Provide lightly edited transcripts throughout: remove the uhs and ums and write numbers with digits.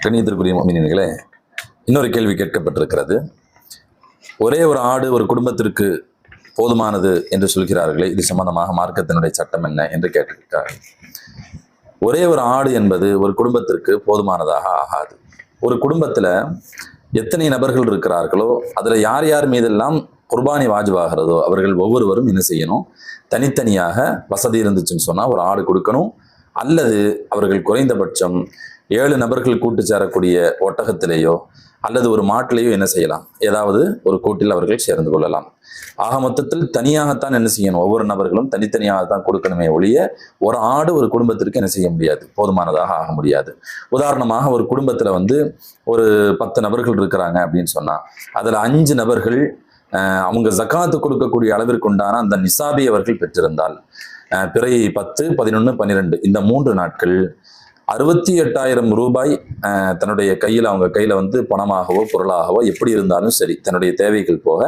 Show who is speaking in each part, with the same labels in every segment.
Speaker 1: கண்ணியத்திற்குரிய முஃமினீன்களே, இன்னொரு கேள்வி கேட்கப்பட்டிருக்கிறது. ஒரே ஒரு ஆடு ஒரு குடும்பத்திற்கு போதுமானது என்று சொல்கிறார்களே, இது சம்பந்தமாக மார்க்கத்தினுடைய சட்டம் என்ன என்று கேட்டிருக்கிறார்கள். ஒரே ஒரு ஆடு என்பது ஒரு குடும்பத்திற்கு போதுமானதாக ஆகாது. ஒரு குடும்பத்துல எத்தனை நபர்கள் இருக்கிறார்களோ அதுல யார் யார் மீதெல்லாம் குர்பானி வாஜிபாகிறதோ அவர்கள் ஒவ்வொருவரும் என்ன செய்யணும், தனித்தனியாக வசதி இருந்துச்சுன்னு சொன்னா ஒரு ஆடு கொடுக்கணும். அல்லது அவர்கள் குறைந்தபட்சம் 7 நபர்கள் கூட்டு சேரக்கூடிய ஒட்டகத்திலேயோ அல்லது ஒரு மாட்டிலேயோ என்ன செய்யலாம், ஏதாவது ஒரு கூட்டில் அவர்கள் சேர்ந்து கொள்ளலாம். ஆக மொத்தத்தில் தனியாகத்தான் என்ன செய்யணும், ஒவ்வொரு நபர்களும் தனித்தனியாகத்தான் கொடுக்கணுமே ஒழிய ஒரு ஆடு ஒரு குடும்பத்திற்கு என்ன செய்ய முடியாது, போதுமானதாக ஆக முடியாது. உதாரணமாக ஒரு குடும்பத்துல ஒரு 10 நபர்கள் இருக்கிறாங்க அப்படின்னு சொன்னா அதுல 5 நபர்கள் அவங்க ஜக்காத்து கொடுக்கக்கூடிய அளவிற்கு உண்டான அந்த நிசாபை அவர்கள் பெற்றிருந்தால் பிறை 10, 11, 12 இந்த 3 நாட்கள் 68,000 ரூபாய் தன்னுடைய கையில் அவங்க கையில பணமாகவோ பொருளாகவோ எப்படி இருந்தாலும் சரி, தன்னுடைய தேவைகள் போக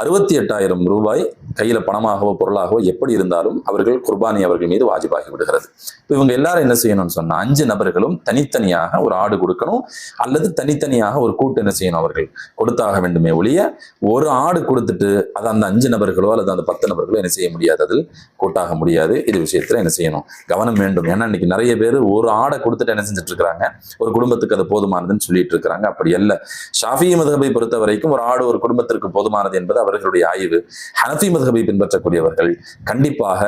Speaker 1: 68,000 ரூபாய் கையில பணமாகவோ பொருளாகவோ எப்படி இருந்தாலும் அவர்கள் குர்பானி அவர்கள் மீது வாஜிபாகி விடுகிறது. இப்போ இவங்க எல்லாரும் என்ன செய்யணும்னு சொன்னா 5 நபர்களும் தனித்தனியாக ஒரு ஆடு கொடுக்கணும் அல்லது தனித்தனியாக ஒரு கூட்டு என்ன செய்யணும், அவர்கள் கொடுத்தாக வேண்டுமே ஒழிய ஒரு ஆடு கொடுத்துட்டு அதை அந்த 5 நபர்களோ அல்லது அந்த 10 நபர்களோ என்ன செய்ய முடியாது, அதில் கூட்டாக முடியாது. இது விஷயத்துல என்ன செய்யணும், கவனம் வேண்டும். ஏன்னா இன்னைக்கு நிறைய பேர் ஒரு ஆடை கொடுத்துட்டு என்ன செஞ்சுட்டு இருக்காங்க, ஒரு குடும்பத்துக்கு அது போதுமானதுன்னு சொல்லிட்டு இருக்கிறாங்க. அப்படி அல்ல. ஷாஃபிஈ மத்ஹபை பொறுத்த வரைக்கும் ஒரு ஆடு ஒரு குடும்பத்திற்கு போதுமானது என்பது அவர்களுடைய ஆய்வு. ஹனஃபி மத்ஹபை பின்பற்றக்கூடியவர்கள் கண்டிப்பாக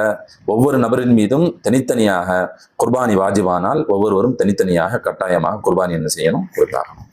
Speaker 1: ஒவ்வொரு நபரின் மீதும் தனித்தனியாக குர்பானி வாஜிபானால் ஒவ்வொருவரும் தனித்தனியாக கட்டாயமாக குர்பானி என்ன செய்யணும், கொடுத்தாகணும்.